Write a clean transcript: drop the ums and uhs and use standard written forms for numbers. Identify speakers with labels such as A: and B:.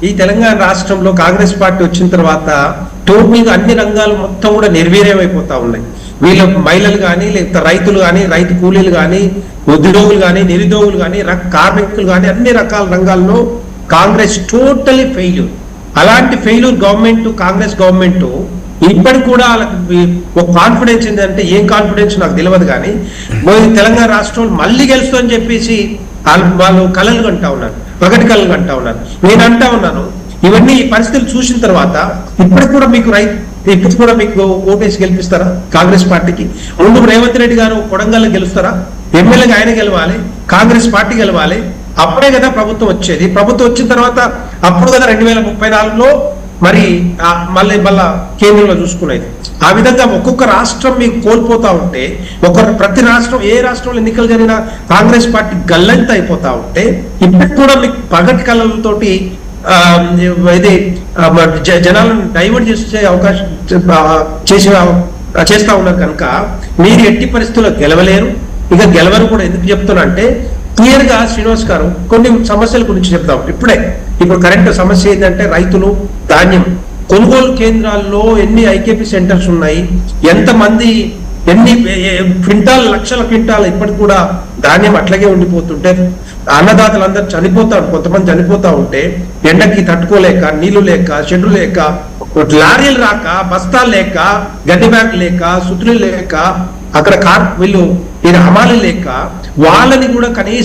A: ఈ తెలంగాణ రాష్ట్రంలో కాంగ్రెస్ పార్టీ వచ్చిన తర్వాత టోటల్గా అన్ని రంగాలు మొత్తం కూడా నిర్వీర్యమైపోతా ఉన్నాయి. వీళ్ళ మహిళలు కానీ, లేకపోతే రైతులు కానీ, రైతు కూలీలు కానీ, ఉద్యోగులు కానీ, నిరుద్యోగులు కానీ, కార్మికులు కానీ, అన్ని రకాల రంగాల్లో కాంగ్రెస్ టోటలీ ఫెయిల్యూర్. అలాంటి ఫెయిల్యూర్ గవర్నమెంట్, కాంగ్రెస్ గవర్నమెంట్ ఇప్పటికి కూడా ఒక కాన్ఫిడెన్స్ ఏంటంటే, ఏం కాన్ఫిడెన్స్ నాకు తెలియదు కానీ తెలంగాణ రాష్ట్రం మళ్ళీ గెలుస్తుందని చెప్పేసి వాళ్ళు కలలు కంటా ఉన్నారు, పగటి కలలు కంటా ఉన్నారు. నేను అంటా ఉన్నాను, ఇవన్నీ ఈ పరిస్థితులు చూసిన తర్వాత ఇప్పటికి కూడా మీకు ఇప్పుడు కూడా మీకు ఓటేసి గెలిపిస్తారా కాంగ్రెస్ పార్టీకి? ముందు రేవంత్ రెడ్డి గారు కొడంగల్లో గెలుస్తారా? ఎమ్మెల్యేగా ఆయన గెలవాలి, కాంగ్రెస్ పార్టీ గెలవాలి. అప్పుడే కదా ప్రభుత్వం వచ్చేది. ప్రభుత్వం వచ్చిన తర్వాత అప్పుడు కదా 2034లో మరి మళ్ళీ కేంద్రంలో చూసుకునేది. ఆ విధంగా ఒక్కొక్క రాష్ట్రం మీకు కోల్పోతా ఉంటే, ప్రతి రాష్ట్రం, ఏ రాష్ట్రంలో ఎన్నికలు జరిగినా కాంగ్రెస్ పార్టీ గల్లంత అయిపోతా ఉంటే, ఇప్పటికి కూడా మీకు పగటి కళలతోటి ఇది జనాలను డైవర్ట్ చేసే అవకాశం చేస్తా ఉన్నారు కనుక మీరు ఎట్టి పరిస్థితుల్లో గెలవలేరు. ఇక గెలవరు కూడా. ఎందుకు చెప్తున్నా అంటే, క్లియర్ గా శ్రీనివాస్ గారు కొన్ని సమస్యల గురించి చెప్తాం. ఇప్పుడు కరెంట్ సమస్య ఏంటంటే, రైతులు ధాన్యం కొనుగోలు కేంద్రాల్లో ఎన్ని ఐకేపీ సెంటర్స్ ఉన్నాయి, ఎంతమంది ఎన్ని లక్షల క్వింటాలు ఇప్పటికి కూడా ధాన్యం అట్లాగే ఉండిపోతుంటే అన్నదాతలు అందరూ చనిపోతారు. కొంతమంది చనిపోతా ఉంటే ఎండకి తట్టుకోలేక, నీళ్లు లేక, షెడ్లు లేక, లారీలు రాక, బస్తాలు లేక, గడ్డి బ్యాగ్ లేక, సుతులు లేక, అక్కడ వీళ్ళు హమాలి లేక, వాళ్ళని కూడా కనీసం